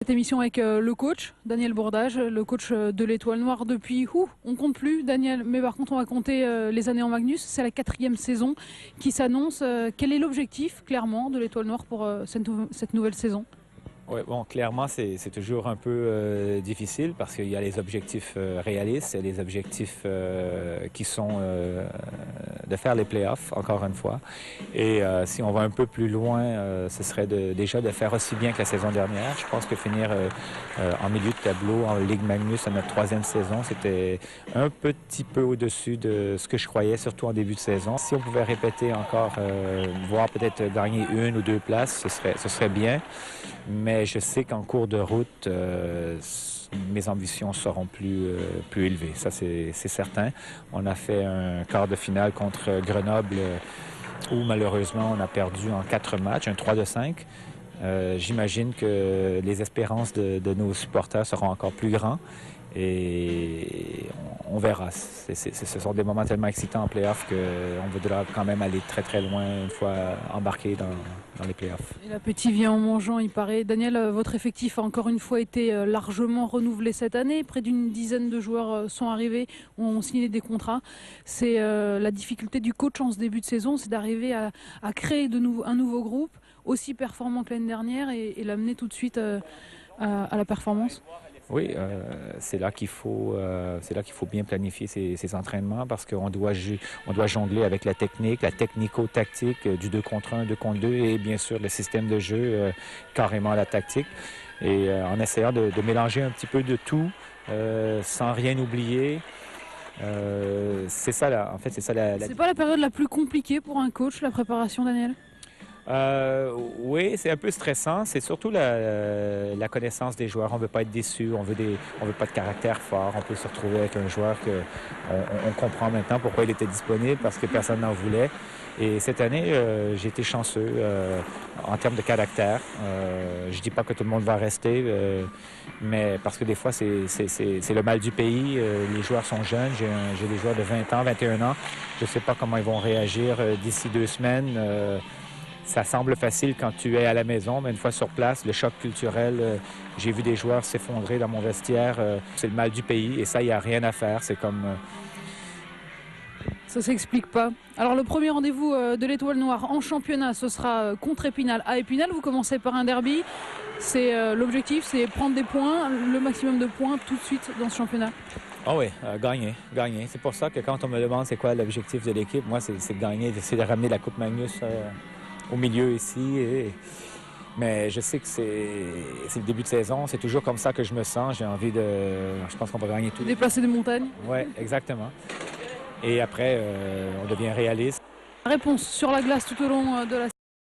Cette émission avec le coach, Daniel Bourdage, le coach de l'Étoile Noire depuis, on compte plus Daniel, mais par contre on va compter les années en Magnus, c'est la 4e saison qui s'annonce. Quel est l'objectif clairement de l'Étoile Noire pour cette nouvelle saison? Oui, bon, clairement, c'est toujours un peu difficile parce qu'il y a les objectifs réalistes et les objectifs qui sont de faire les playoffs, encore une fois. Et si on va un peu plus loin, ce serait déjà de faire aussi bien que la saison dernière. Je pense que finir en milieu de tableau en Ligue Magnus à notre 3e saison, c'était un petit peu au-dessus de ce que je croyais, surtout en début de saison. Si on pouvait répéter encore, voire peut-être gagner 1 ou 2 places, ce serait bien. Mais je sais qu'en cours de route, mes ambitions seront plus élevées. Ça, c'est certain. On a fait un quart de finale contre Grenoble où, malheureusement, on a perdu en 4 matchs, un 3-5. J'imagine que les espérances de nos supporters seront encore plus grands. Et on verra. Ce sont des moments tellement excitants en play-off qu'on voudra quand même aller très très loin une fois embarqué dans les play-offs. Et l'appétit vient en mangeant, il paraît. Daniel, votre effectif a encore une fois été largement renouvelé cette année. Près d'une dizaine de joueurs sont arrivés, ont signé des contrats. C'est la difficulté du coach en ce début de saison, c'est d'arriver à créer un nouveau groupe aussi performant que l'année dernière et l'amener tout de suite à la performance. Oui, c'est là qu'il faut bien planifier ses entraînements parce qu'on doit jongler avec la technique, la technico-tactique du 2 contre 1, 2 contre 2 et bien sûr le système de jeu carrément à la tactique. Et en essayant de mélanger un petit peu de tout sans rien oublier. C'est ça là, en fait, c'est ça la... C'est pas la période la plus compliquée pour un coach, la préparation, Daniel? Oui, c'est un peu stressant. C'est surtout la connaissance des joueurs. On ne veut pas être déçu. On veut pas de caractère fort. On peut se retrouver avec un joueur que on comprend maintenant pourquoi il était disponible parce que personne n'en voulait. Et cette année, j'ai été chanceux en termes de caractère. Je dis pas que tout le monde va rester, mais parce que des fois, c'est le mal du pays. Les joueurs sont jeunes. J'ai des joueurs de 20 ans, 21 ans. Je ne sais pas comment ils vont réagir d'ici 2 semaines. Ça semble facile quand tu es à la maison, mais une fois sur place, le choc culturel, j'ai vu des joueurs s'effondrer dans mon vestiaire. C'est le mal du pays et ça, il n'y a rien à faire. C'est comme... Ça s'explique pas. Alors le premier rendez-vous de l'Étoile Noire en championnat, ce sera contre Épinal à Épinal. Vous commencez par un derby. C'est l'objectif, c'est prendre des points, le maximum de points tout de suite dans ce championnat. Ah oui, gagner. C'est pour ça que quand on me demande c'est quoi l'objectif de l'équipe, moi, c'est de gagner, c'est de ramener la Coupe Magnus au milieu ici. Mais je sais que c'est le début de saison. C'est toujours comme ça que je me sens. J'ai envie de... Je pense qu'on va gagner tout. Déplacer des montagnes. Oui, exactement. Et après, on devient réaliste. Réponse sur la glace tout au long de la